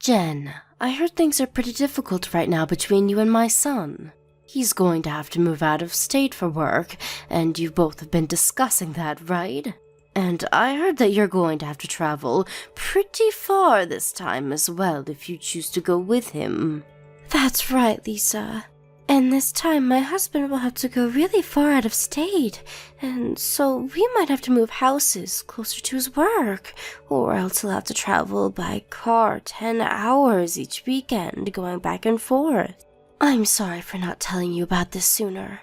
Jen, I heard things are pretty difficult right now between you and my son. He's going to have to move out of state for work, and you both have been discussing that, right? And I heard that you're going to have to travel pretty far this time as well if you choose to go with him. That's right, Lisa. And this time my husband will have to go really far out of state, and so we might have to move houses closer to his work, or else he'll have to travel by car 10 hours each weekend going back and forth. I'm sorry for not telling you about this sooner.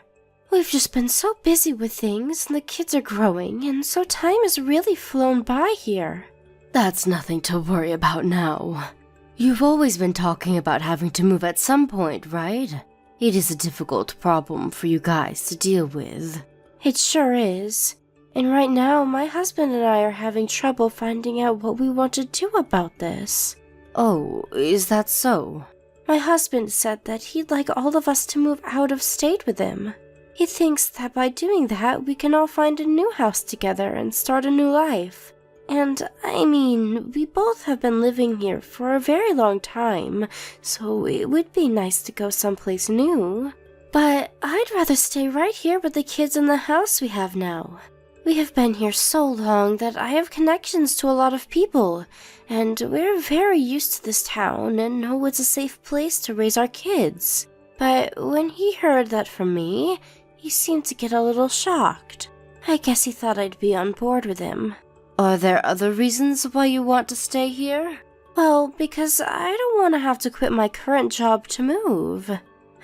We've just been so busy with things, and the kids are growing, and so time has really flown by here. That's nothing to worry about now. You've always been talking about having to move at some point, right? It is a difficult problem for you guys to deal with. It sure is. And right now, my husband and I are having trouble finding out what we want to do about this. Oh, is that so? My husband said that he'd like all of us to move out of state with him. He thinks that by doing that, we can all find a new house together and start a new life. And, I mean, we both have been living here for a very long time, so it would be nice to go someplace new. But I'd rather stay right here with the kids in the house we have now. We have been here so long that I have connections to a lot of people, and we're very used to this town and know it's a safe place to raise our kids. But when he heard that from me, he seemed to get a little shocked. I guess he thought I'd be on board with him. Are there other reasons why you want to stay here? Well, because I don't want to have to quit my current job to move.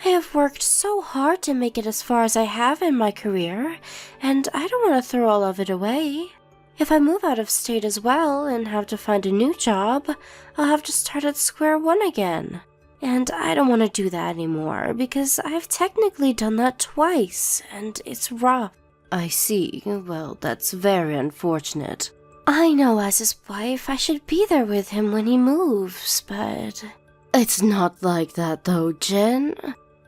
I have worked so hard to make it as far as I have in my career, and I don't want to throw all of it away. If I move out of state as well and have to find a new job, I'll have to start at square one again. And I don't want to do that anymore, because I've technically done that twice, and it's rough. I see. Well, that's very unfortunate. I know as his wife I should be there with him when he moves, but... It's not like that though, Jen.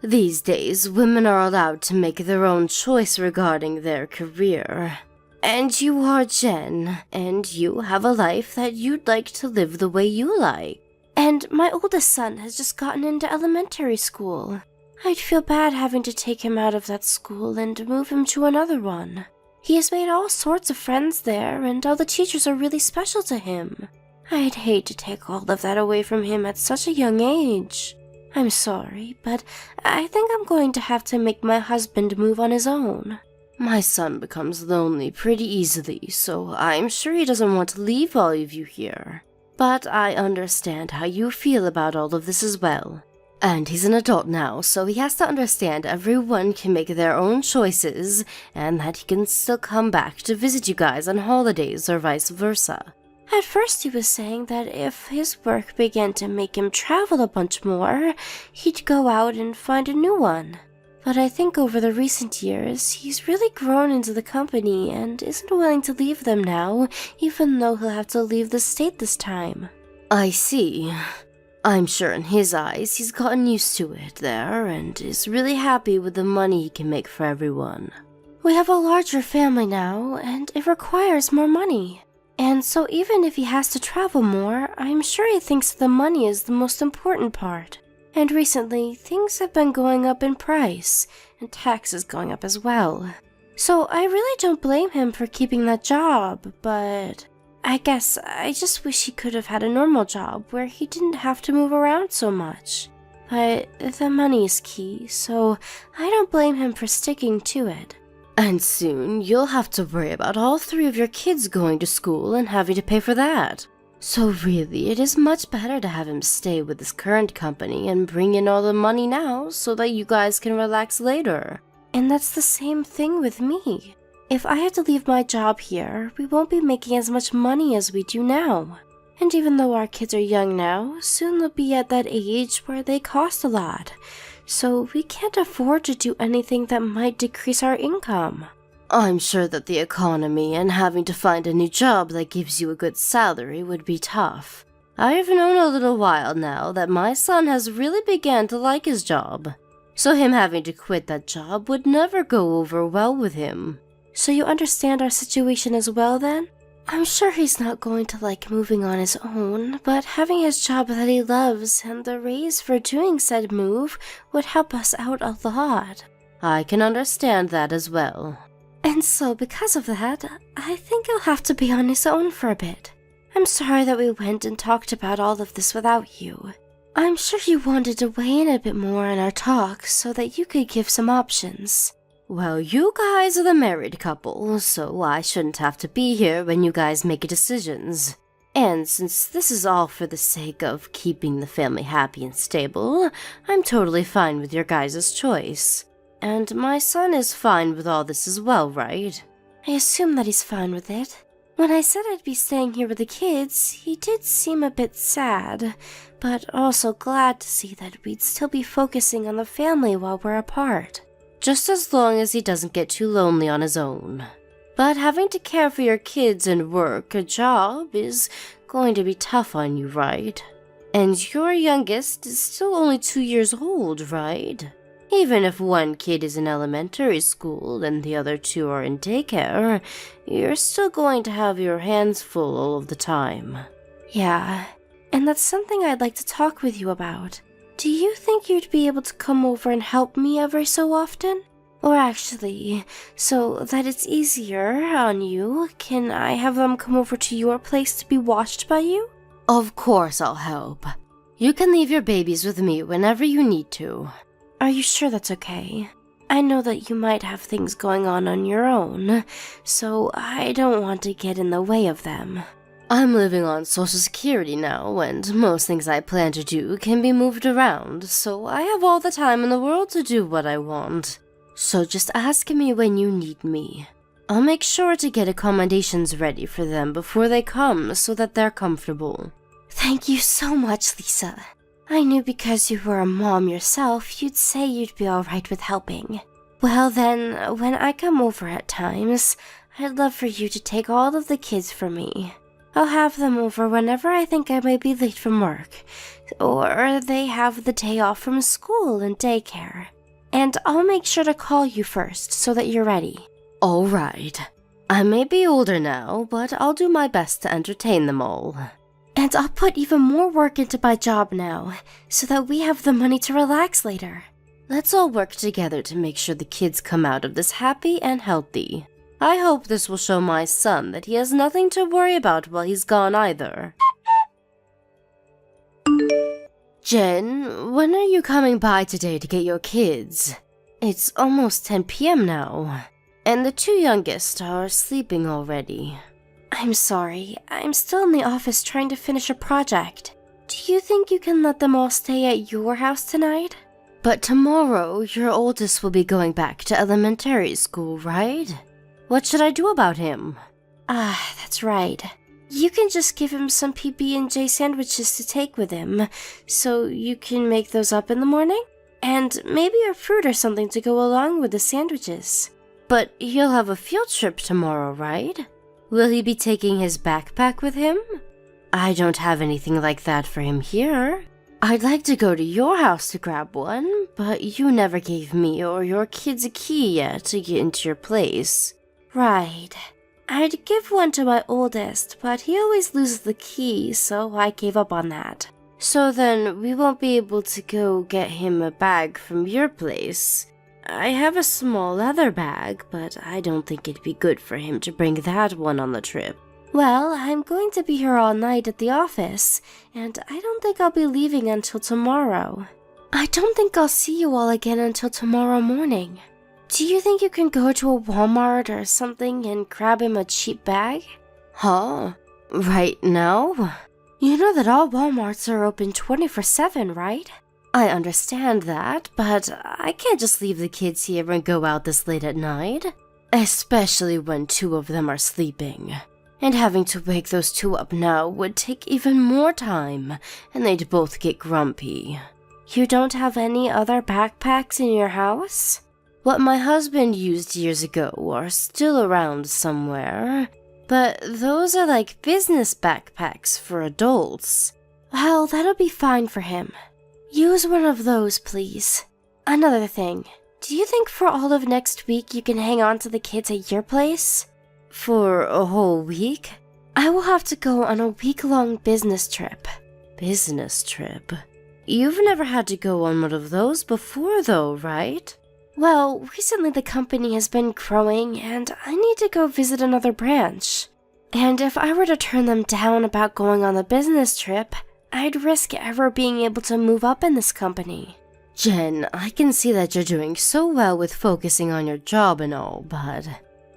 These days, women are allowed to make their own choice regarding their career. And you are Jen, and you have a life that you'd like to live the way you like. And my oldest son has just gotten into elementary school. I'd feel bad having to take him out of that school and move him to another one. He has made all sorts of friends there, and all the teachers are really special to him. I'd hate to take all of that away from him at such a young age. I'm sorry, but I think I'm going to have to make my husband move on his own. My son becomes lonely pretty easily, so I'm sure he doesn't want to leave all of you here. But I understand how you feel about all of this as well. And he's an adult now, so he has to understand everyone can make their own choices, and that he can still come back to visit you guys on holidays or vice versa. At first he was saying that if his work began to make him travel a bunch more, he'd go out and find a new one. But I think over the recent years, he's really grown into the company and isn't willing to leave them now, even though he'll have to leave the state this time. I see. I'm sure in his eyes he's gotten used to it there and is really happy with the money he can make for everyone. We have a larger family now, and it requires more money. And so even if he has to travel more, I'm sure he thinks the money is the most important part. And recently, things have been going up in price, and taxes going up as well. So I really don't blame him for keeping that job, but... I guess I just wish he could have had a normal job where he didn't have to move around so much. But the money is key, so I don't blame him for sticking to it. And soon you'll have to worry about all 3 of your kids going to school and having to pay for that. So really, it is much better to have him stay with his current company and bring in all the money now so that you guys can relax later. And that's the same thing with me. If I have to leave my job here, we won't be making as much money as we do now. And even though our kids are young now, soon they'll be at that age where they cost a lot. So we can't afford to do anything that might decrease our income. I'm sure that the economy and having to find a new job that gives you a good salary would be tough. I've known a little while now that my son has really begun to like his job. So him having to quit that job would never go over well with him. So you understand our situation as well, then? I'm sure he's not going to like moving on his own, but having his job that he loves and the raise for doing said move would help us out a lot. I can understand that as well. And so because of that, I think he'll have to be on his own for a bit. I'm sorry that we went and talked about all of this without you. I'm sure you wanted to weigh in a bit more in our talk so that you could give some options. Well, you guys are the married couple, so I shouldn't have to be here when you guys make decisions. And since this is all for the sake of keeping the family happy and stable, I'm totally fine with your guys' choice. And my son is fine with all this as well, right? I assume that he's fine with it. When I said I'd be staying here with the kids, he did seem a bit sad, but also glad to see that we'd still be focusing on the family while we're apart. Just as long as he doesn't get too lonely on his own. But having to care for your kids and work a job is going to be tough on you, right? And your youngest is still only 2 years old, right? Even if one kid is in elementary school and the other 2 are in daycare, you're still going to have your hands full all of the time. Yeah, and that's something I'd like to talk with you about. Do you think you'd be able to come over and help me every so often? Or actually, so that it's easier on you, can I have them come over to your place to be watched by you? Of course I'll help. You can leave your babies with me whenever you need to. Are you sure that's okay? I know that you might have things going on your own, so I don't want to get in the way of them. I'm living on Social Security now, and most things I plan to do can be moved around, so I have all the time in the world to do what I want. So just ask me when you need me. I'll make sure to get accommodations ready for them before they come so that they're comfortable. Thank you so much, Lisa. I knew because you were a mom yourself, you'd say you'd be alright with helping. Well then, when I come over at times, I'd love for you to take all of the kids for me. I'll have them over whenever I think I may be late from work, or they have the day off from school and daycare. And I'll make sure to call you first so that you're ready. All right. I may be older now, but I'll do my best to entertain them all. And I'll put even more work into my job now, so that we have the money to relax later. Let's all work together to make sure the kids come out of this happy and healthy. I hope this will show my son that he has nothing to worry about while he's gone either. Jen, when are you coming by today to get your kids? It's almost 10 p.m. now, and the 2 youngest are sleeping already. I'm sorry, I'm still in the office trying to finish a project. Do you think you can let them all stay at your house tonight? But tomorrow, your oldest will be going back to elementary school, right? What should I do about him? Ah, that's right. You can just give him some PB&J sandwiches to take with him, so you can make those up in the morning? And maybe a fruit or something to go along with the sandwiches. But he'll have a field trip tomorrow, right? Will he be taking his backpack with him? I don't have anything like that for him here. I'd like to go to your house to grab one, but you never gave me or your kids a key yet to get into your place. Right. I'd give one to my oldest, but he always loses the key, so I gave up on that. So then we won't be able to go get him a bag from your place. I have a small leather bag, but I don't think it'd be good for him to bring that one on the trip. Well, I'm going to be here all night at the office, and I don't think I'll be leaving until tomorrow. I don't think I'll see you all again until tomorrow morning. Do you think you can go to a Walmart or something and grab him a cheap bag? Huh? Right now? You know that all Walmarts are open 24/7, right? I understand that, but I can't just leave the kids here and go out this late at night. Especially when 2 of them are sleeping. And having to wake those 2 up now would take even more time, and they'd both get grumpy. You don't have any other backpacks in your house? What my husband used years ago are still around somewhere, but those are like business backpacks for adults. Well, that'll be fine for him. Use one of those, please. Another thing, do you think for all of next week you can hang on to the kids at your place? For a whole week? I will have to go on a week-long business trip. Business trip? You've never had to go on one of those before though, right? Well, recently the company has been growing and I need to go visit another branch. And if I were to turn them down about going on the business trip, I'd risk ever being able to move up in this company. Jen, I can see that you're doing so well with focusing on your job and all, but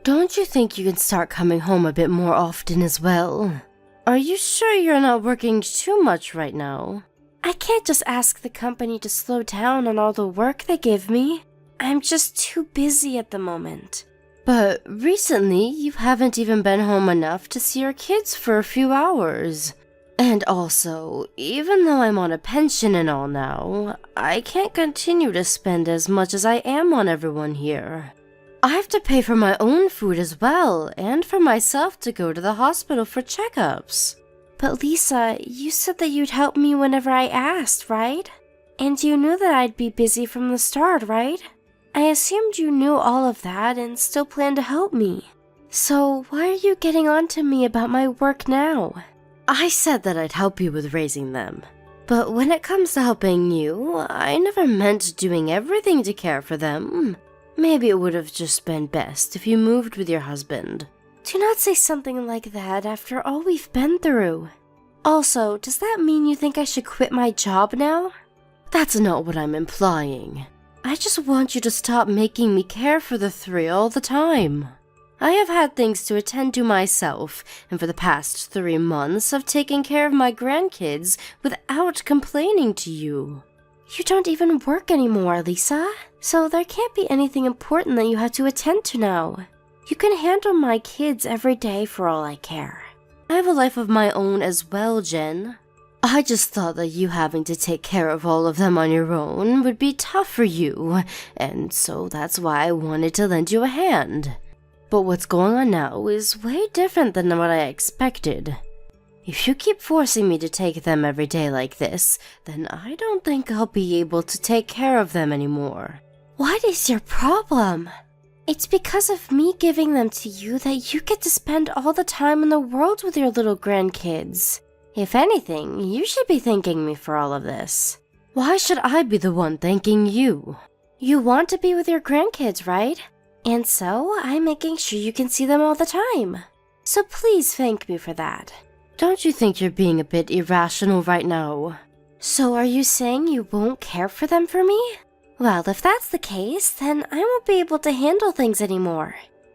don't you think you can start coming home a bit more often as well? Are you sure you're not working too much right now? I can't just ask the company to slow down on all the work they give me. I'm just too busy at the moment. But recently, you haven't even been home enough to see your kids for a few hours. And also, even though I'm on a pension and all now, I can't continue to spend as much as I am on everyone here. I have to pay for my own food as well, and for myself to go to the hospital for checkups. But Lisa, you said that you'd help me whenever I asked, right? And you knew that I'd be busy from the start, right? I assumed you knew all of that and still planned to help me. So why are you getting on to me about my work now? I said that I'd help you with raising them. But when it comes to helping you, I never meant doing everything to care for them. Maybe it would have just been best if you moved with your husband. Do not say something like that after all we've been through. Also, does that mean you think I should quit my job now? That's not what I'm implying. I just want you to stop making me care for the three all the time. I have had things to attend to myself, and for the past 3 months I've taken care of my grandkids without complaining to you. You don't even work anymore, Lisa, so there can't be anything important that you have to attend to now. You can handle my kids every day for all I care. I have a life of my own as well, Jen. I just thought that you having to take care of all of them on your own would be tough for you, and so that's why I wanted to lend you a hand. But what's going on now is way different than what I expected. If you keep forcing me to take them every day like this, then I don't think I'll be able to take care of them anymore. What is your problem? It's because of me giving them to you that you get to spend all the time in the world with your little grandkids. If anything, you should be thanking me for all of this. Why should I be the one thanking you? You want to be with your grandkids, right? And so, I'm making sure you can see them all the time. So please thank me for that. Don't you think you're being a bit irrational right now? So are you saying you won't care for them for me? Well, if that's the case, then I won't be able to handle things anymore.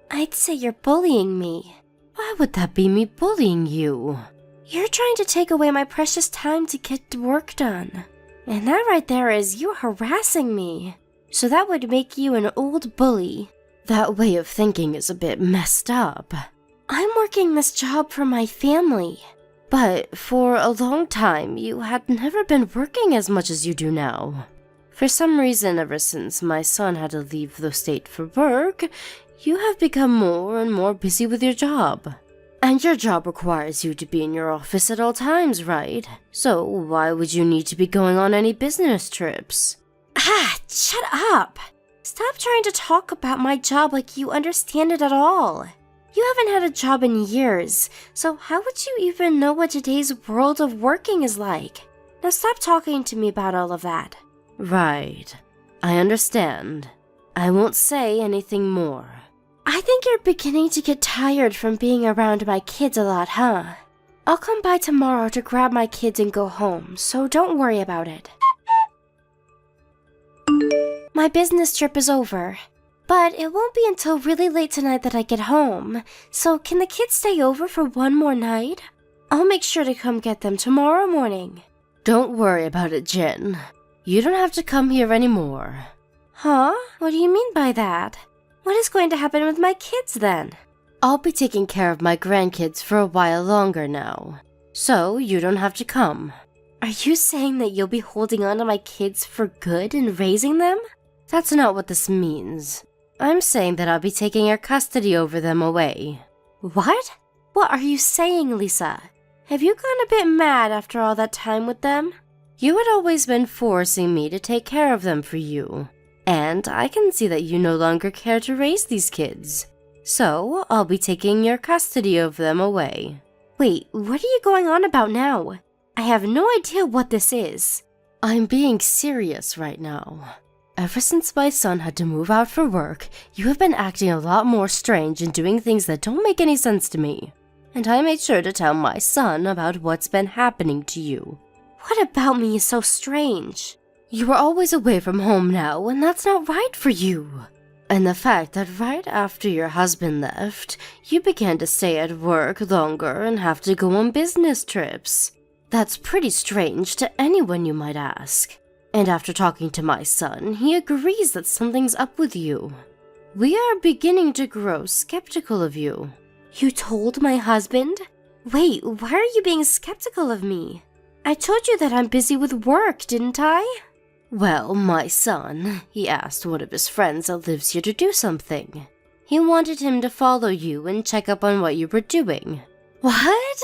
I'd say you're bullying me. Why would that be me bullying you? You're trying to take away my precious time to get work done. And that right there is you harassing me. So that would make you an old bully. That way of thinking is a bit messed up. I'm working this job for my family. But for a long time, you had never been working as much as you do now. For some reason, ever since my son had to leave the state for work, you have become more and more busy with your job. And your job requires you to be in your office at all times, right? So why would you need to be going on any business trips? Shut up! Stop trying to talk about my job like you understand it at all. You haven't had a job in years, so how would you even know what today's world of working is like? Now stop talking to me about all of that. Right. I understand. I won't say anything more. I think you're beginning to get tired from being around my kids a lot, huh? I'll come by tomorrow to grab my kids and go home, so don't worry about it. My business trip is over, but it won't be until really late tonight that I get home, so can the kids stay over for one more night? I'll make sure to come get them tomorrow morning. Don't worry about it, Jen. You don't have to come here anymore. Huh? What do you mean by that? What is going to happen with my kids then? I'll be taking care of my grandkids for a while longer now, so you don't have to come. Are you saying that you'll be holding on to my kids for good and raising them? That's not what this means. I'm saying that I'll be taking your custody over them away. What? What are you saying, Lisa? Have you gone a bit mad after all that time with them? You had always been forcing me to take care of them for you, and I can see that you no longer care to raise these kids. So I'll be taking your custody of them away. Wait, what are you going on about now? I have no idea what this is. I'm being serious right now. Ever since my son had to move out for work, you have been acting a lot more strange and doing things that don't make any sense to me. And I made sure to tell my son about what's been happening to you. What about me is so strange? You are always away from home now, and that's not right for you. And the fact that right after your husband left, you began to stay at work longer and have to go on business trips. That's pretty strange to anyone, you might ask. And after talking to my son, he agrees that something's up with you. We are beginning to grow skeptical of you. You told my husband? Wait, why are you being skeptical of me? I told you that I'm busy with work, didn't I? Well, my son, he asked one of his friends that lives here to do something. He wanted him to follow you and check up on what you were doing. What?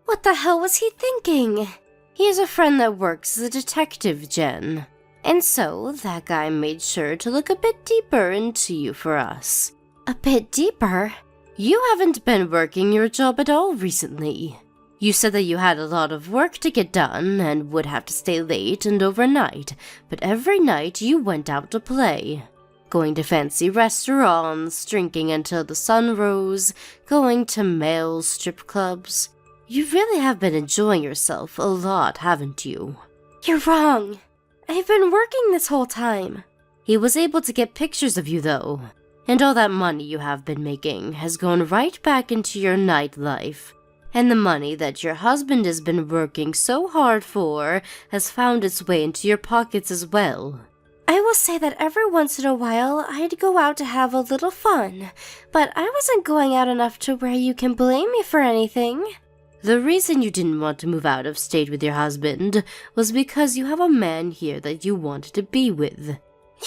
What the hell was he thinking? He has a friend that works as a detective, Jen. And so, that guy made sure to look a bit deeper into you for us. A bit deeper? You haven't been working your job at all recently. You said that you had a lot of work to get done and would have to stay late and overnight, but every night you went out to play. Going to fancy restaurants, drinking until the sun rose, going to male strip clubs. You really have been enjoying yourself a lot, haven't you? You're wrong. I've been working this whole time. He was able to get pictures of you, though. And all that money you have been making has gone right back into your nightlife. And the money that your husband has been working so hard for has found its way into your pockets as well. I will say that every once in a while I'd go out to have a little fun, but I wasn't going out enough to where you can blame me for anything. The reason you didn't want to move out of state with your husband was because you have a man here that you wanted to be with.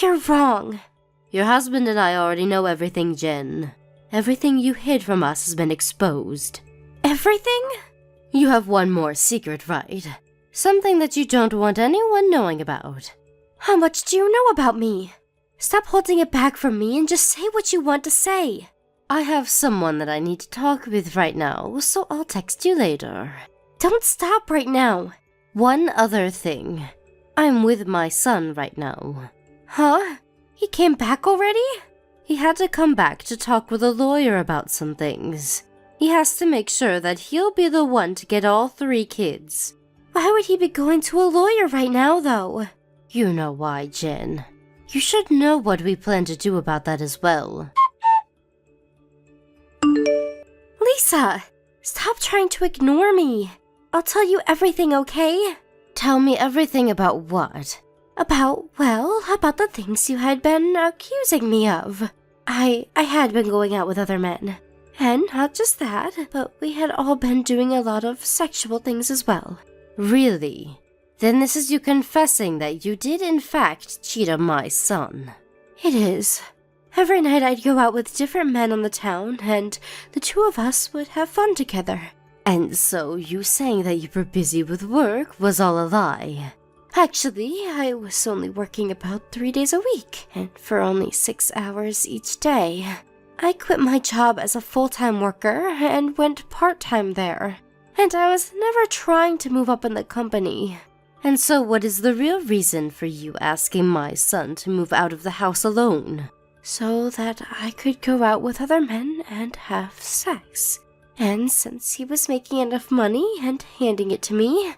You're wrong. Your husband and I already know everything, Jen. Everything you hid from us has been exposed. Everything? You have one more secret, right? Something that you don't want anyone knowing about. How much do you know about me? Stop holding it back from me and just say what you want to say. I have someone that I need to talk with right now, so I'll text you later. Don't stop right now. One other thing. I'm with my son right now. Huh? He came back already? He had to come back to talk with a lawyer about some things. He has to make sure that he'll be the one to get all 3 kids. Why would he be going to a lawyer right now, though? You know why, Jen. You should know what we plan to do about that as well. Lisa, stop trying to ignore me. I'll tell you everything, okay? Tell me everything about what? About the things you had been accusing me of. I had been going out with other men. And not just that, but we had all been doing a lot of sexual things as well. Really? Then this is you confessing that you did in fact cheat on my son. It is. Every night I'd go out with different men on the town, and the 2 of us would have fun together. And so you saying that you were busy with work was all a lie? Actually, I was only working about 3 days a week, and for only 6 hours each day. I quit my job as a full-time worker and went part-time there. And I was never trying to move up in the company. And so what is the real reason for you asking my son to move out of the house alone? So that I could go out with other men and have sex. And since he was making enough money and handing it to me,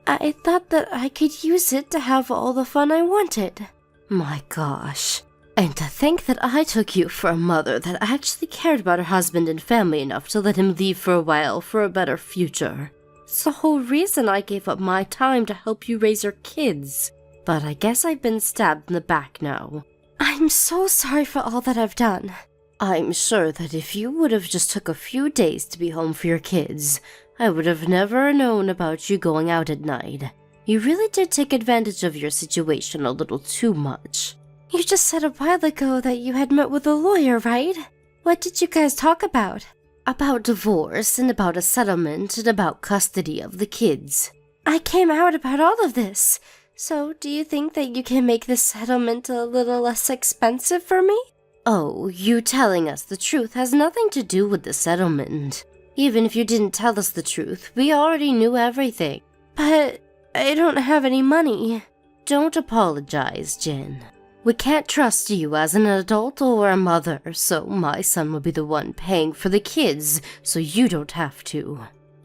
I thought that I could use it to have all the fun I wanted. My gosh. And to think that I took you for a mother that actually cared about her husband and family enough to let him leave for a while for a better future. It's the whole reason I gave up my time to help you raise your kids. But I guess I've been stabbed in the back now. I'm so sorry for all that I've done. I'm sure that if you would have just took a few days to be home for your kids, I would have never known about you going out at night. You really did take advantage of your situation a little too much. You just said a while ago that you had met with a lawyer, right? What did you guys talk about? About divorce and about a settlement and about custody of the kids. I came out about all of this. So, do you think that you can make this settlement a little less expensive for me? Oh, you telling us the truth has nothing to do with the settlement. Even if you didn't tell us the truth, we already knew everything. But I don't have any money. Don't apologize, Jen. We can't trust you as an adult or a mother, so my son will be the one paying for the kids, so you don't have to.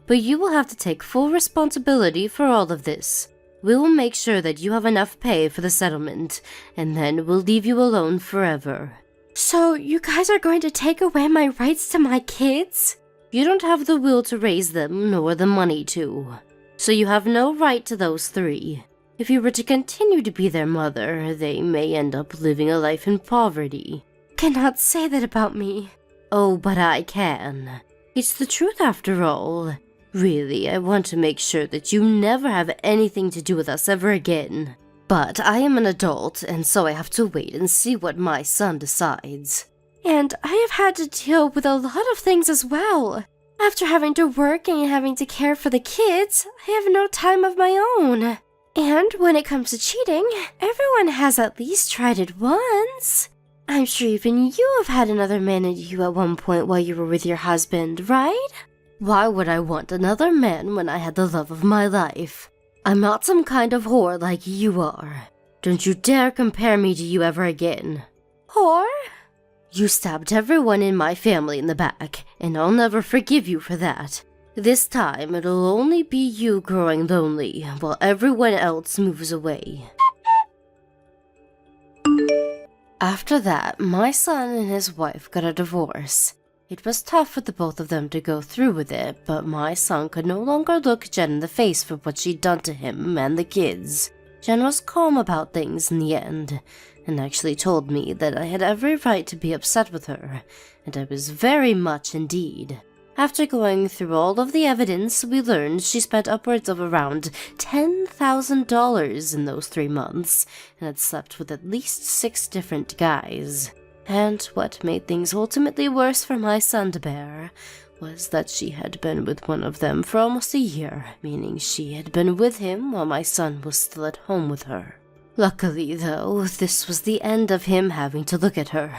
But you will have to take full responsibility for all of this. We will make sure that you have enough pay for the settlement, and then we'll leave you alone forever. So you guys are going to take away my rights to my kids? You don't have the will to raise them, nor the money to. So you have no right to those 3. If you were to continue to be their mother, they may end up living a life in poverty. Cannot say that about me. Oh, but I can. It's the truth after all. Really, I want to make sure that you never have anything to do with us ever again. But I am an adult, and so I have to wait and see what my son decides. And I have had to deal with a lot of things as well. After having to work and having to care for the kids, I have no time of my own. And when it comes to cheating, everyone has at least tried it once. I'm sure even you have had another man in you at one point while you were with your husband, right? Why would I want another man when I had the love of my life? I'm not some kind of whore like you are. Don't you dare compare me to you ever again. Whore? You stabbed everyone in my family in the back, and I'll never forgive you for that. This time, it'll only be you growing lonely, while everyone else moves away. After that, my son and his wife got a divorce. It was tough for the both of them to go through with it, but my son could no longer look Jen in the face for what she'd done to him and the kids. Jen was calm about things in the end, and actually told me that I had every right to be upset with her, and I was very much indeed. After going through all of the evidence, we learned she spent upwards of around $10,000 in those 3 months, and had slept with at least 6 different guys. And what made things ultimately worse for my son to bear was that she had been with one of them for almost a year, meaning she had been with him while my son was still at home with her. Luckily, though, this was the end of him having to look at her,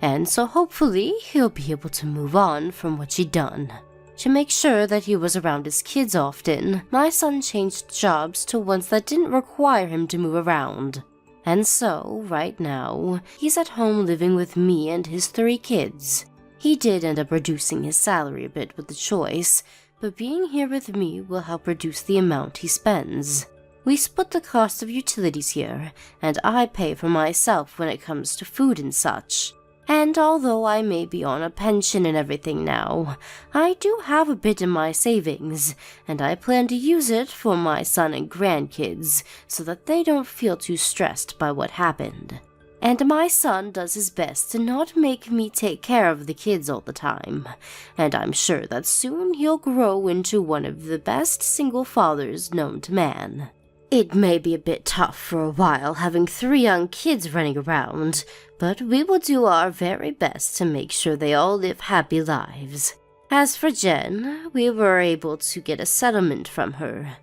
and so hopefully he'll be able to move on from what she'd done. To make sure that he was around his kids often, my son changed jobs to ones that didn't require him to move around. And so, right now, he's at home living with me and his 3 kids. He did end up reducing his salary a bit with the choice, but being here with me will help reduce the amount he spends. We split the cost of utilities here, and I pay for myself when it comes to food and such. And although I may be on a pension and everything now, I do have a bit in my savings, and I plan to use it for my son and grandkids so that they don't feel too stressed by what happened. And my son does his best to not make me take care of the kids all the time, and I'm sure that soon he'll grow into one of the best single fathers known to man. It may be a bit tough for a while having 3 young kids running around, but we will do our very best to make sure they all live happy lives. As for Jen, we were able to get a settlement from her.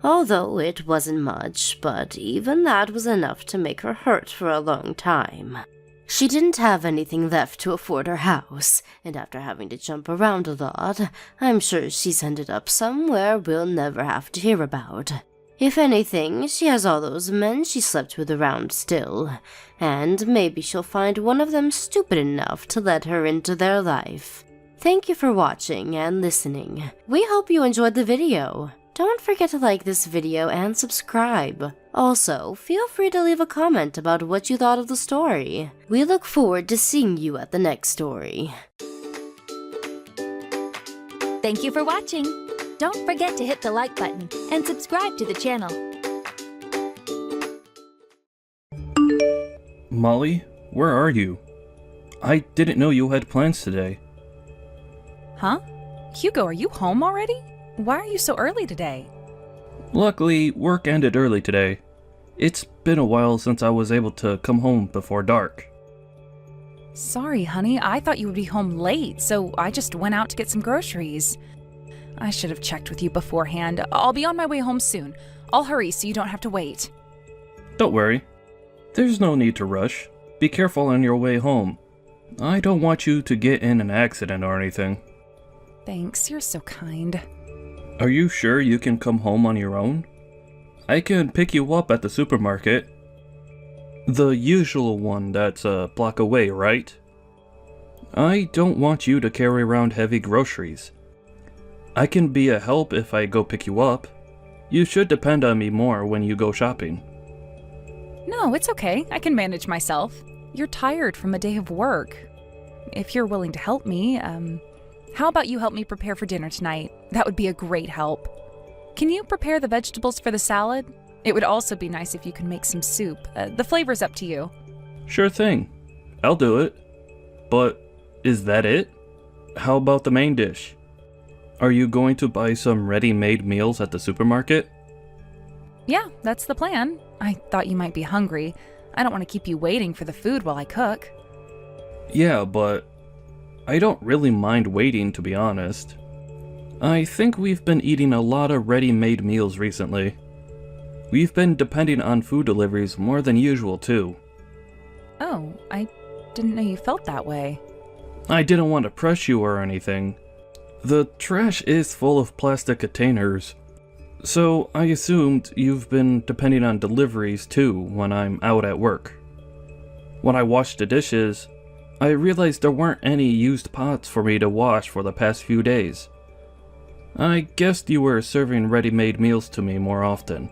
Although it wasn't much, but even that was enough to make her hurt for a long time. She didn't have anything left to afford her house, and after having to jump around a lot, I'm sure she's ended up somewhere we'll never have to hear about. If anything, she has all those men she slept with around still, and maybe she'll find one of them stupid enough to let her into their life. Thank you for watching and listening. We hope you enjoyed the video. Don't forget to like this video and subscribe. Also, feel free to leave a comment about what you thought of the story. We look forward to seeing you at the next story. Thank you for watching. Don't forget to hit the like button and subscribe to the channel. Molly, where are you? I didn't know you had plans today. Huh? Hugo, are you home already? Why are you so early today? Luckily, work ended early today. It's been a while since I was able to come home before dark. Sorry, honey. I thought you would be home late, so I just went out to get some groceries. I should have checked with you beforehand. I'll be on my way home soon. I'll hurry so you don't have to wait. Don't worry. There's no need to rush. Be careful on your way home. I don't want you to get in an accident or anything. Thanks, you're so kind. Are you sure you can come home on your own? I can pick you up at the supermarket. The usual one that's a block away, right? I don't want you to carry around heavy groceries. I can be a help if I go pick you up. You should depend on me more when you go shopping. No, it's okay. I can manage myself. You're tired from a day of work. If you're willing to help me, how about you help me prepare for dinner tonight? That would be a great help. Can you prepare the vegetables for the salad? It would also be nice if you could make some soup. The flavor's up to you. Sure thing. I'll do it. But is that it? How about the main dish? Are you going to buy some ready-made meals at the supermarket? Yeah, that's the plan. I thought you might be hungry. I don't want to keep you waiting for the food while I cook. Yeah, but I don't really mind waiting, to be honest. I think we've been eating a lot of ready-made meals recently. We've been depending on food deliveries more than usual, too. Oh, I didn't know you felt that way. I didn't want to press you or anything. The trash is full of plastic containers, so I assumed you've been depending on deliveries too when I'm out at work. When I washed the dishes, I realized there weren't any used pots for me to wash for the past few days. I guessed you were serving ready-made meals to me more often.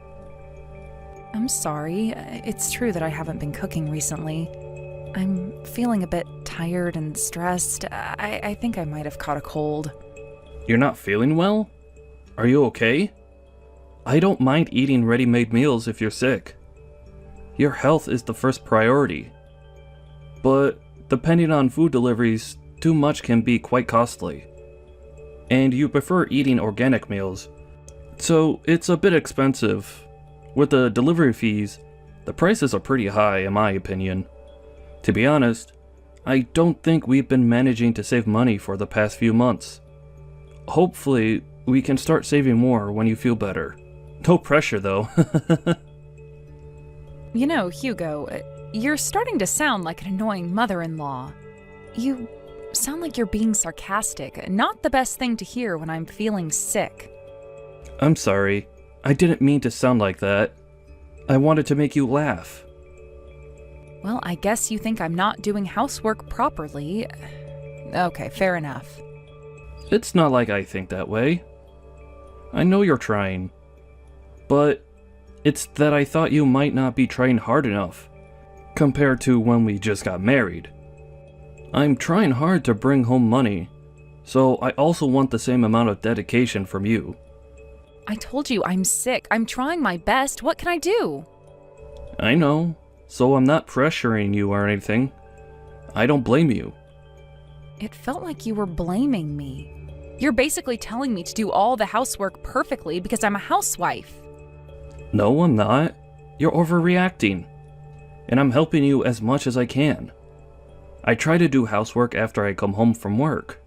I'm sorry. It's true that I haven't been cooking recently. I'm feeling a bit tired and stressed. I think I might have caught a cold. You're not feeling well? Are you okay? I don't mind eating ready-made meals if you're sick. Your health is the first priority. But depending on food deliveries, too much can be quite costly. And you prefer eating organic meals, so it's a bit expensive. With the delivery fees, the prices are pretty high in my opinion. To be honest, I don't think we've been managing to save money for the past few months. Hopefully, we can start saving more when you feel better. No pressure though. You know, Hugo, you're starting to sound like an annoying mother-in-law. You sound like you're being sarcastic. Not the best thing to hear when I'm feeling sick. I'm sorry. I didn't mean to sound like that. I wanted to make you laugh. Well, I guess you think I'm not doing housework properly. Okay, fair enough. It's not like I think that way. I know you're trying. But it's that I thought you might not be trying hard enough, compared to when we just got married. I'm trying hard to bring home money, so I also want the same amount of dedication from you. I told you I'm sick. I'm trying my best. What can I do? I know, so I'm not pressuring you or anything. I don't blame you. It felt like you were blaming me. You're basically telling me to do all the housework perfectly because I'm a housewife. No, I'm not. You're overreacting. And I'm helping you as much as I can. I try to do housework after I come home from work.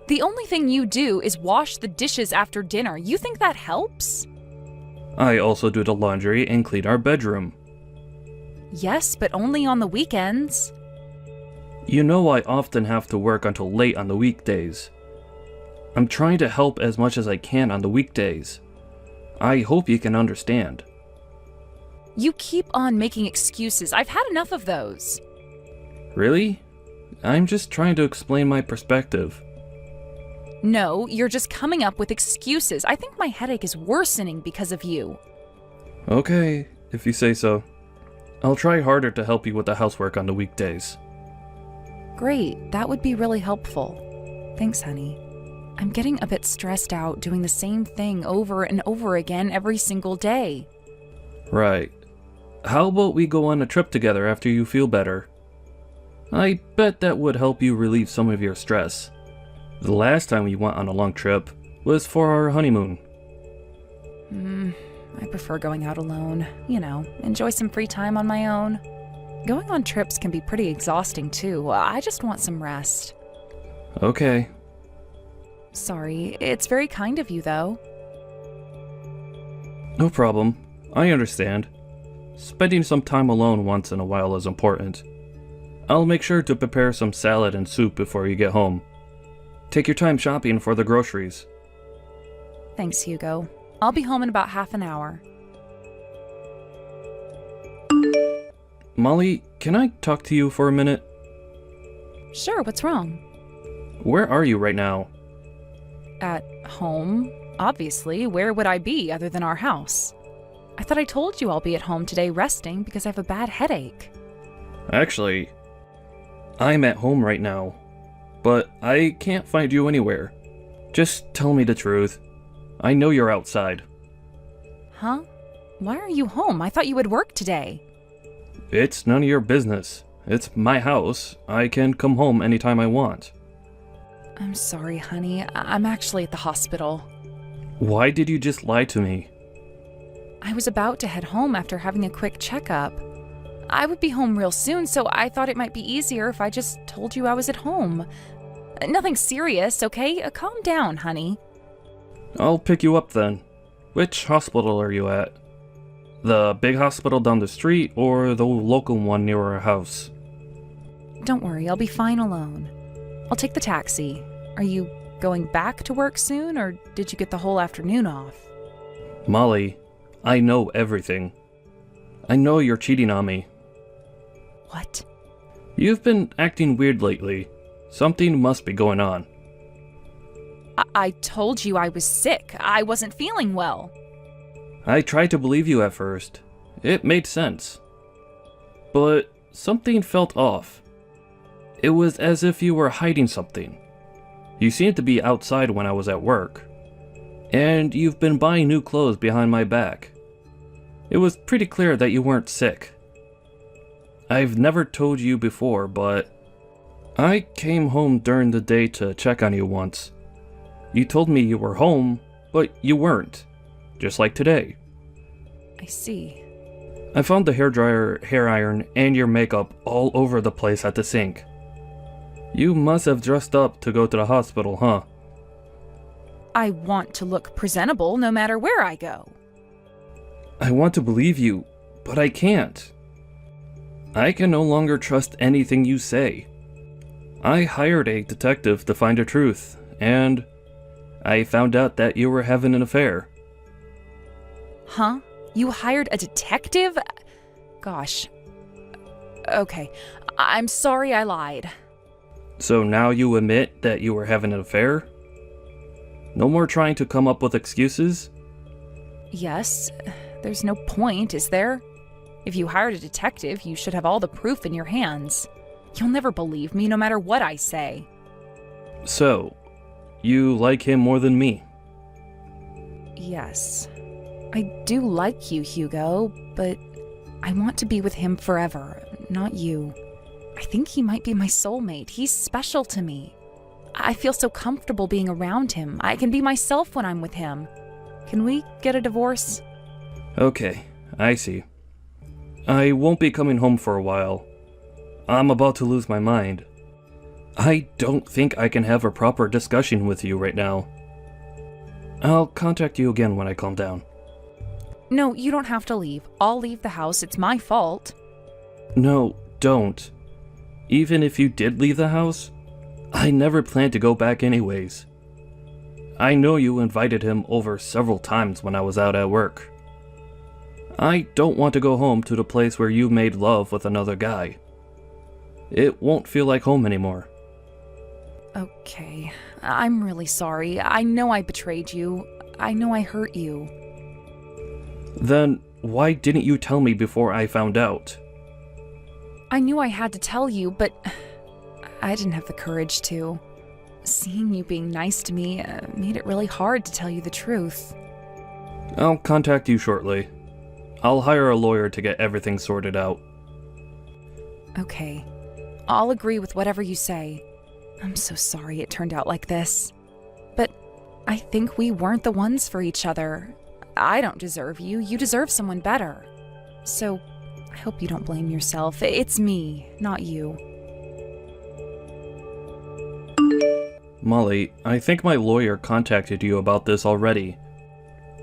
The only thing you do is wash the dishes after dinner. You think that helps? I also do the laundry and clean our bedroom. Yes, but only on the weekends. You know I often have to work until late on the weekdays. I'm trying to help as much as I can on the weekdays. I hope you can understand. You keep on making excuses. I've had enough of those. Really? I'm just trying to explain my perspective. No, you're just coming up with excuses. I think my headache is worsening because of you. Okay, if you say so. I'll try harder to help you with the housework on the weekdays. Great, that would be really helpful. Thanks, honey. I'm getting a bit stressed out doing the same thing over and over again every single day. Right. How about we go on a trip together after you feel better? I bet that would help you relieve some of your stress. The last time we went on a long trip was for our honeymoon. I prefer going out alone. You know, enjoy some free time on my own. Going on trips can be pretty exhausting too. I just want some rest. Okay. Sorry, it's very kind of you though. No problem. I understand. Spending some time alone once in a while is important. I'll make sure to prepare some salad and soup before you get home. take your time shopping for the groceries. Thanks, Hugo. I'll be home in about half an hour. Molly, can I talk to you for a minute? Sure, what's wrong? Where are you right now? At home, obviously. Where would I be other than our house? I thought I told you I'll be at home today resting because I have a bad headache. Actually, I'm at home right now, but I can't find you anywhere. Just tell me the truth. I know you're outside. Huh? Why are you home? I thought you would work today. It's none of your business. It's my house. I can come home anytime I want. I'm sorry, honey. I'm actually at the hospital. Why did you just lie to me? I was about to head home after having a quick checkup. I would be home real soon, so I thought it might be easier if I just told you I was at home. Nothing serious, okay? Calm down, honey. I'll pick you up then. Which hospital are you at? The big hospital down the street or the local one near our house? Don't worry, I'll be fine alone. I'll take the taxi. Are you going back to work soon, or did you get the whole afternoon off? Molly, I know everything. I know you're cheating on me. What? You've been acting weird lately. Something must be going on. I told you I was sick. I wasn't feeling well. I tried to believe you at first. It made sense. But something felt off. It was as if you were hiding something. You seemed to be outside when I was at work. And you've been buying new clothes behind my back. It was pretty clear that you weren't sick. I've never told you before, but I came home during the day to check on you once. You told me you were home, but you weren't. Just like today. I see. I found the hairdryer, hair iron, and your makeup all over the place at the sink. You must have dressed up to go to the hospital, huh? I want to look presentable no matter where I go. I want to believe you, but I can't. I can no longer trust anything you say. I hired a detective to find the truth, and I found out that you were having an affair. Huh? You hired a detective? Gosh. Okay. I'm sorry I lied. So now you admit that you were having an affair? No more trying to come up with excuses? Yes. There's no point, is there? If you hired a detective, you should have all the proof in your hands. You'll never believe me no matter what I say. So, you like him more than me? Yes. I do like you, Hugo, but I want to be with him forever, not you. I think he might be my soulmate. He's special to me. I feel so comfortable being around him. I can be myself when I'm with him. Can we get a divorce? Okay, I see. I won't be coming home for a while. I'm about to lose my mind. I don't think I can have a proper discussion with you right now. I'll contact you again when I calm down. No, you don't have to leave. I'll leave the house. It's my fault. No, don't. Even if you did leave the house, I never planned to go back anyways. I know you invited him over several times when I was out at work. I don't want to go home to the place where you made love with another guy. It won't feel like home anymore. Okay. I'm really sorry. I know I betrayed you. I know I hurt you. Then why didn't you tell me before I found out? I knew I had to tell you, but I didn't have the courage to. Seeing you being nice to me made it really hard to tell you the truth. I'll contact you shortly. I'll hire a lawyer to get everything sorted out. Okay. I'll agree with whatever you say. I'm so sorry it turned out like this. But I think we weren't the ones for each other. I don't deserve you. You deserve someone better. So I hope you don't blame yourself. It's me, not you. Molly, I think my lawyer contacted you about this already.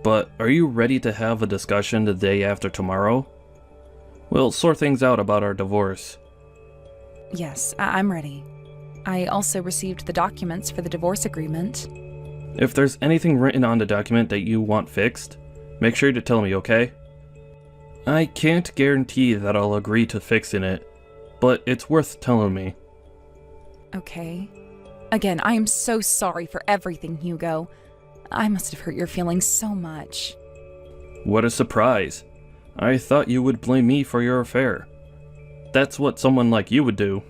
But are you ready to have a discussion the day after tomorrow? We'll sort things out about our divorce. Yes, I'm ready. I also received the documents for the divorce agreement. If there's anything written on the document that you want fixed, make sure to tell me, okay? I can't guarantee that I'll agree to fixing it, but it's worth telling me. Okay. Again, I am so sorry for everything, Hugo. I must have hurt your feelings so much. What a surprise. I thought you would blame me for your affair. That's what someone like you would do.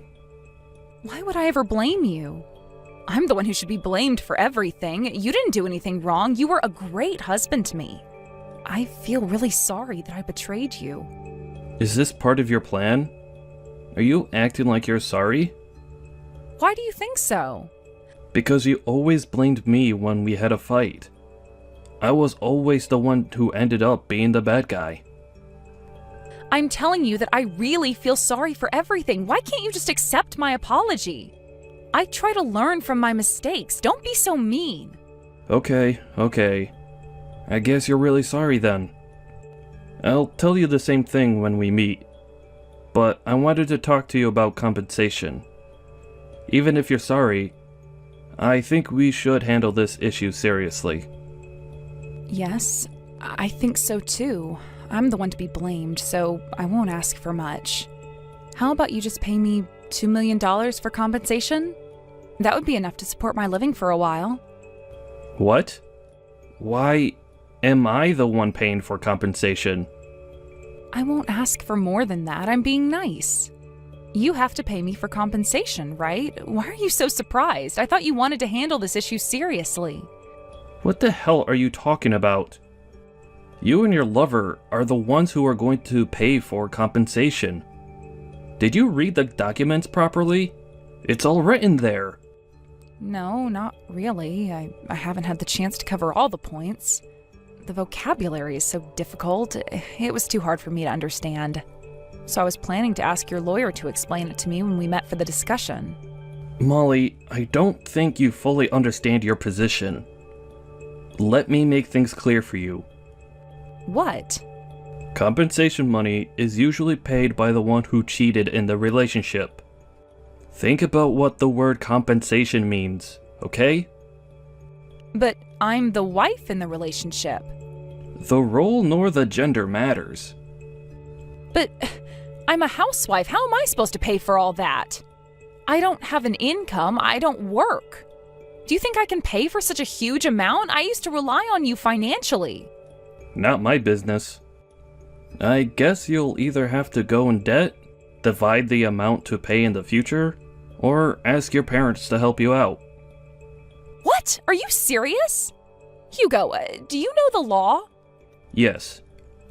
Why would I ever blame you? I'm the one who should be blamed for everything. You didn't do anything wrong. You were a great husband to me. I feel really sorry that I betrayed you. Is this part of your plan? Are you acting like you're sorry? Why do you think so? Because you always blamed me when we had a fight. I was always the one who ended up being the bad guy. I'm telling you that I really feel sorry for everything. Why can't you just accept my apology? I try to learn from my mistakes. Don't be so mean. Okay. I guess you're really sorry then. I'll tell you the same thing when we meet. But I wanted to talk to you about compensation. Even if you're sorry, I think we should handle this issue seriously. Yes, I think so too. I'm the one to be blamed, so I won't ask for much. How about you just pay me $2 million for compensation? That would be enough to support my living for a while. What? Why am I the one paying for compensation? I won't ask for more than that. I'm being nice. You have to pay me for compensation, right? Why are you so surprised? I thought you wanted to handle this issue seriously. What the hell are you talking about? You and your lover are the ones who are going to pay for compensation. Did you read the documents properly? It's all written there. No, not really. I haven't had the chance to cover all the points. The vocabulary is so difficult, it was too hard for me to understand. So I was planning to ask your lawyer to explain it to me when we met for the discussion. Molly, I don't think you fully understand your position. Let me make things clear for you. What? Compensation money is usually paid by the one who cheated in the relationship. Think about what the word compensation means, okay? But I'm the wife in the relationship. The role nor the gender matters. But I'm a housewife. How am I supposed to pay for all that? I don't have an income. I don't work. Do you think I can pay for such a huge amount? I used to rely on you financially. Not my business. I guess you'll either have to go in debt, divide the amount to pay in the future, or ask your parents to help you out. What? Are you serious? Hugo, do you know the law? Yes,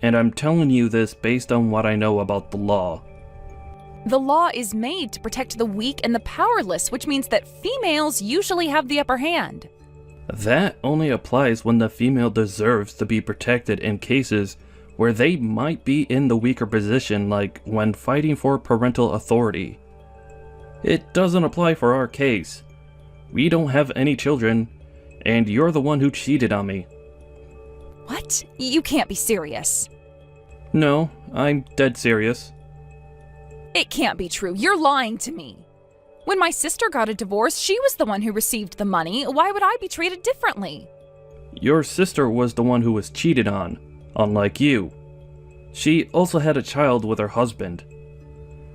and I'm telling you this based on what I know about the law. The law is made to protect the weak and the powerless, which means that females usually have the upper hand. That only applies when the female deserves to be protected in cases where they might be in the weaker position, like when fighting for parental authority. It doesn't apply for our case. We don't have any children, and you're the one who cheated on me. What? You can't be serious. No, I'm dead serious. It can't be true. You're lying to me. When my sister got a divorce, she was the one who received the money. Why would I be treated differently? Your sister was the one who was cheated on, unlike you. She also had a child with her husband.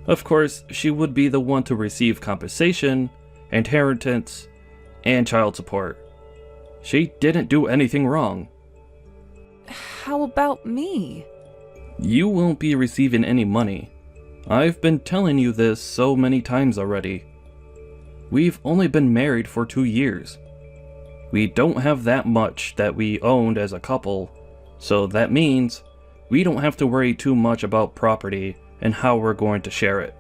Of course, she would be the one to receive compensation, inheritance, and child support. She didn't do anything wrong. How about me? You won't be receiving any money. I've been telling you this so many times already. We've only been married for 2 years. We don't have that much that we owned as a couple, so that means we don't have to worry too much about property and how we're going to share it.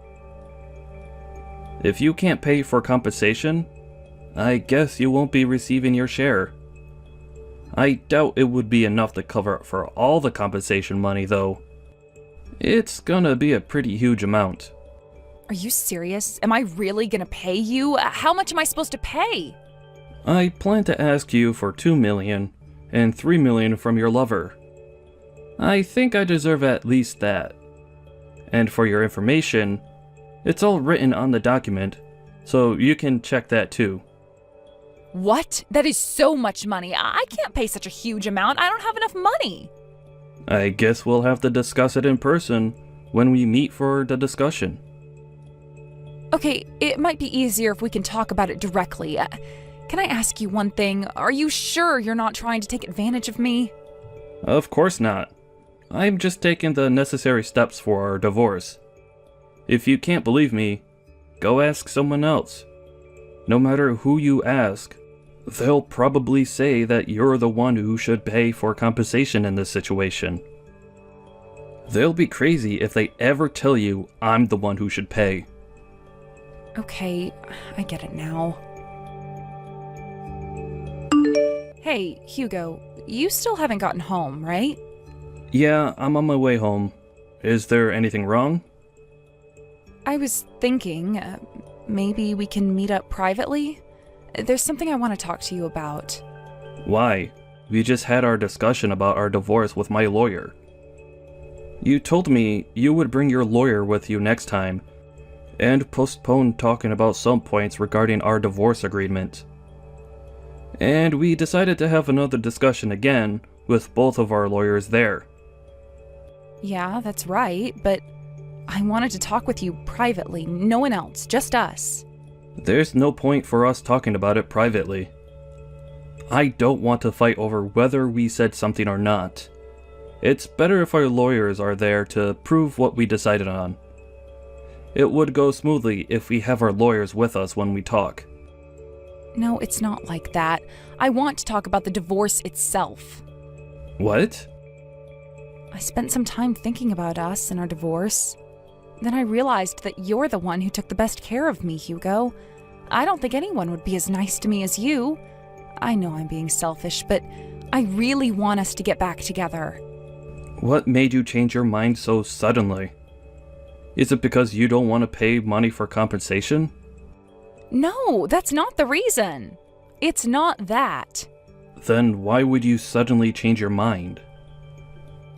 If you can't pay for compensation, I guess you won't be receiving your share. I doubt it would be enough to cover up for all the compensation money, though. It's gonna be a pretty huge amount. Are you serious? Am I really gonna pay you? How much am I supposed to pay? I plan to ask you for $2 million and $3 million from your lover. I think I deserve at least that. And for your information, it's all written on the document, so you can check that too. What? That is so much money. I can't pay such a huge amount. I don't have enough money. I guess we'll have to discuss it in person when we meet for the discussion. Okay, it might be easier if we can talk about it directly. Can I ask you one thing? Are you sure you're not trying to take advantage of me? Of course not. I'm just taking the necessary steps for our divorce. If you can't believe me, go ask someone else. No matter who you ask, they'll probably say that you're the one who should pay for compensation in this situation. They'll be crazy if they ever tell you I'm the one who should pay. Okay, I get it now. Hey, Hugo, you still haven't gotten home, right? Yeah, I'm on my way home. Is there anything wrong? I was thinking, maybe we can meet up privately? There's something I want to talk to you about. Why? We just had our discussion about our divorce with my lawyer. You told me you would bring your lawyer with you next time, and postpone talking about some points regarding our divorce agreement. And we decided to have another discussion again with both of our lawyers there. Yeah, that's right, but I wanted to talk with you privately, no one else, just us. There's no point for us talking about it privately. I don't want to fight over whether we said something or not. It's better if our lawyers are there to prove what we decided on. It would go smoothly if we have our lawyers with us when we talk. No, it's not like that. I want to talk about the divorce itself. What? I spent some time thinking about us and our divorce. Then I realized that you're the one who took the best care of me, Hugo. I don't think anyone would be as nice to me as you. I know I'm being selfish, but I really want us to get back together. What made you change your mind so suddenly? Is it because you don't want to pay money for compensation? No, that's not the reason. It's not that. Then why would you suddenly change your mind?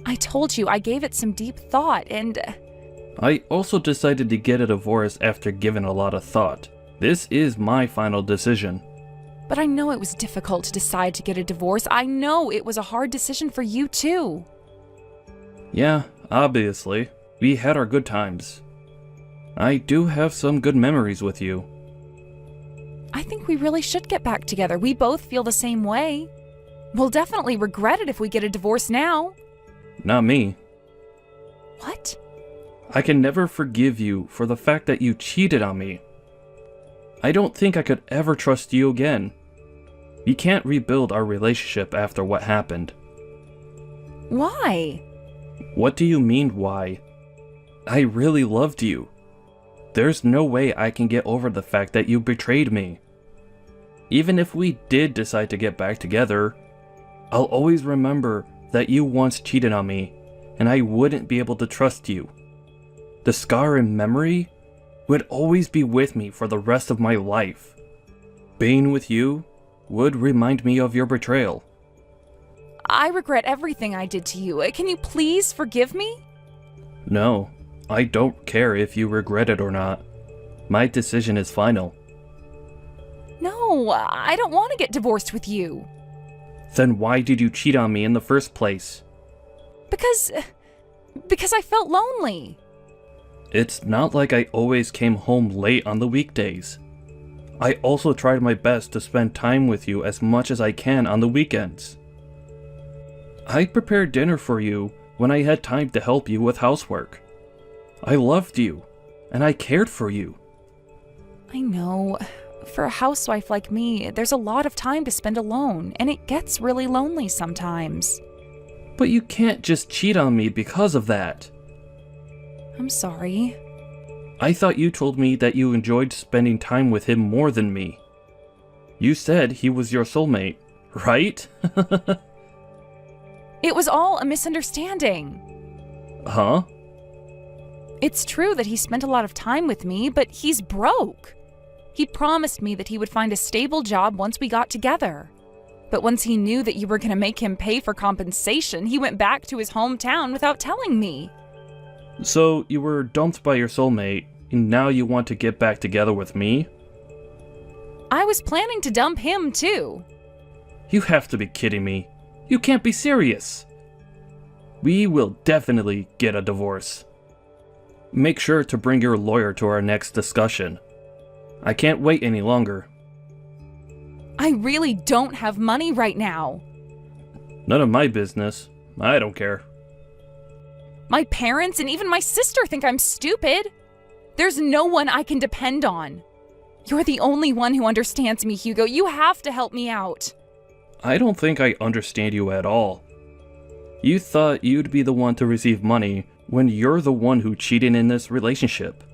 I told you I gave it some deep thought and... I also decided to get a divorce after giving a lot of thought. This is my final decision. But I know it was difficult to decide to get a divorce. I know it was a hard decision for you too. Yeah, obviously. We had our good times. I do have some good memories with you. I think we really should get back together. We both feel the same way. We'll definitely regret it if we get a divorce now. Not me. What? I can never forgive you for the fact that you cheated on me. I don't think I could ever trust you again. We can't rebuild our relationship after what happened. Why? What do you mean, why? I really loved you. There's no way I can get over the fact that you betrayed me. Even if we did decide to get back together, I'll always remember that you once cheated on me, and I wouldn't be able to trust you. The scar in memory would always be with me for the rest of my life. Being with you would remind me of your betrayal. I regret everything I did to you. Can you please forgive me? No, I don't care if you regret it or not. My decision is final. No, I don't want to get divorced with you. Then why did you cheat on me in the first place? Because I felt lonely. It's not like I always came home late on the weekdays. I also tried my best to spend time with you as much as I can on the weekends. I prepared dinner for you when I had time to help you with housework. I loved you, and I cared for you. I know. For a housewife like me, there's a lot of time to spend alone, and it gets really lonely sometimes. But you can't just cheat on me because of that. I'm sorry. I thought you told me that you enjoyed spending time with him more than me. You said he was your soulmate, right? It was all a misunderstanding. Huh? It's true that he spent a lot of time with me, but he's broke. He promised me that he would find a stable job once we got together. But once he knew that you were going to make him pay for compensation, he went back to his hometown without telling me. So you were dumped by your soulmate, and now you want to get back together with me? I was planning to dump him too. You have to be kidding me. You can't be serious. We will definitely get a divorce. Make sure to bring your lawyer to our next discussion. I can't wait any longer. I really don't have money right now. None of my business. I don't care. My parents and even my sister think I'm stupid. There's no one I can depend on. You're the only one who understands me, Hugo. You have to help me out. I don't think I understand you at all. You thought you'd be the one to receive money when you're the one who cheated in this relationship.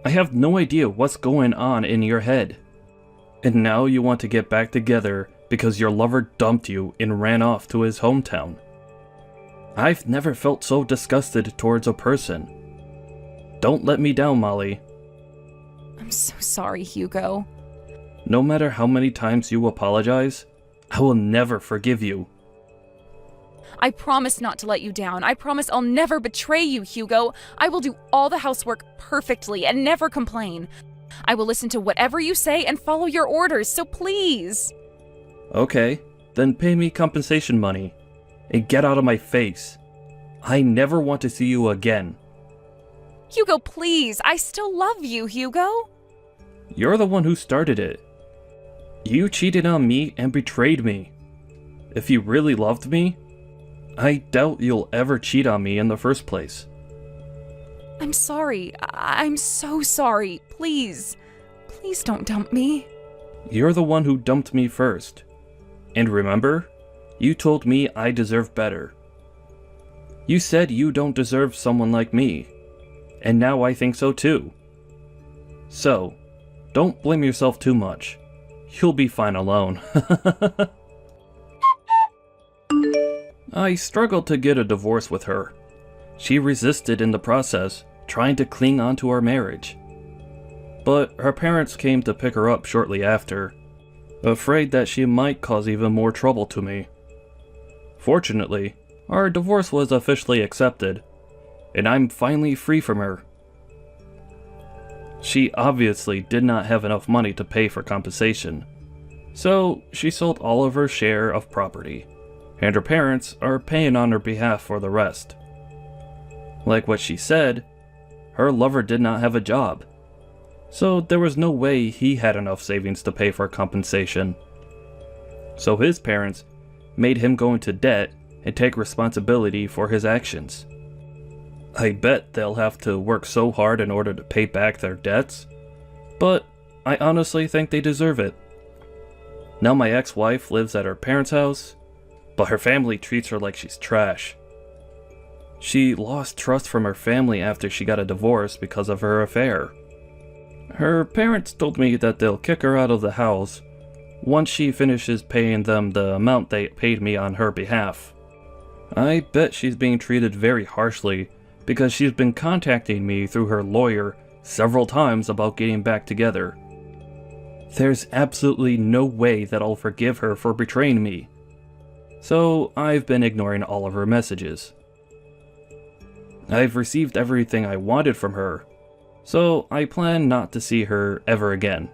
I have no idea what's going on in your head. And now you want to get back together because your lover dumped you and ran off to his hometown. I've never felt so disgusted towards a person. Don't let me down, Molly. I'm so sorry, Hugo. No matter how many times you apologize, I will never forgive you. I promise not to let you down. I promise I'll never betray you, Hugo. I will do all the housework perfectly and never complain. I will listen to whatever you say and follow your orders, so please. Okay, then pay me compensation money. And get out of my face. I never want to see you again. Hugo, please. I still love you, Hugo. You're the one who started it. You cheated on me and betrayed me. If you really loved me, I doubt you'll ever cheat on me in the first place. I'm sorry. I'm so sorry. Please. Please don't dump me. You're the one who dumped me first. And remember, you told me I deserve better. You said you don't deserve someone like me. And now I think so too. So, don't blame yourself too much. You'll be fine alone. I struggled to get a divorce with her. She resisted in the process, trying to cling on to our marriage. But her parents came to pick her up shortly after, afraid that she might cause even more trouble to me. Fortunately, our divorce was officially accepted, and I'm finally free from her. She obviously did not have enough money to pay for compensation, so she sold all of her share of property, and her parents are paying on her behalf for the rest. Like what she said, her lover did not have a job, so there was no way he had enough savings to pay for compensation. So his parents made him go into debt and take responsibility for his actions. I bet they'll have to work so hard in order to pay back their debts, but I honestly think they deserve it. Now my ex-wife lives at her parents' house, but her family treats her like she's trash. She lost trust from her family after she got a divorce because of her affair. Her parents told me that they'll kick her out of the house once she finishes paying them the amount they paid me on her behalf. I bet she's being treated very harshly because she's been contacting me through her lawyer several times about getting back together. There's absolutely no way that I'll forgive her for betraying me. So I've been ignoring all of her messages. I've received everything I wanted from her, so I plan not to see her ever again.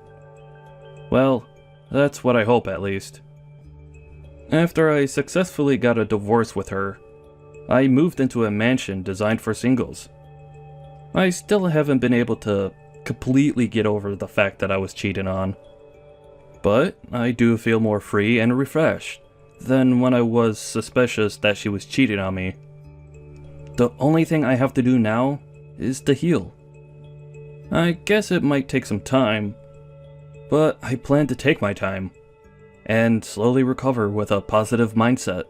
Well, that's what I hope at least. After I successfully got a divorce with her, I moved into a mansion designed for singles. I still haven't been able to completely get over the fact that I was cheated on, but I do feel more free and refreshed than when I was suspicious that she was cheating on me. The only thing I have to do now is to heal. I guess it might take some time, but I plan to take my time and slowly recover with a positive mindset.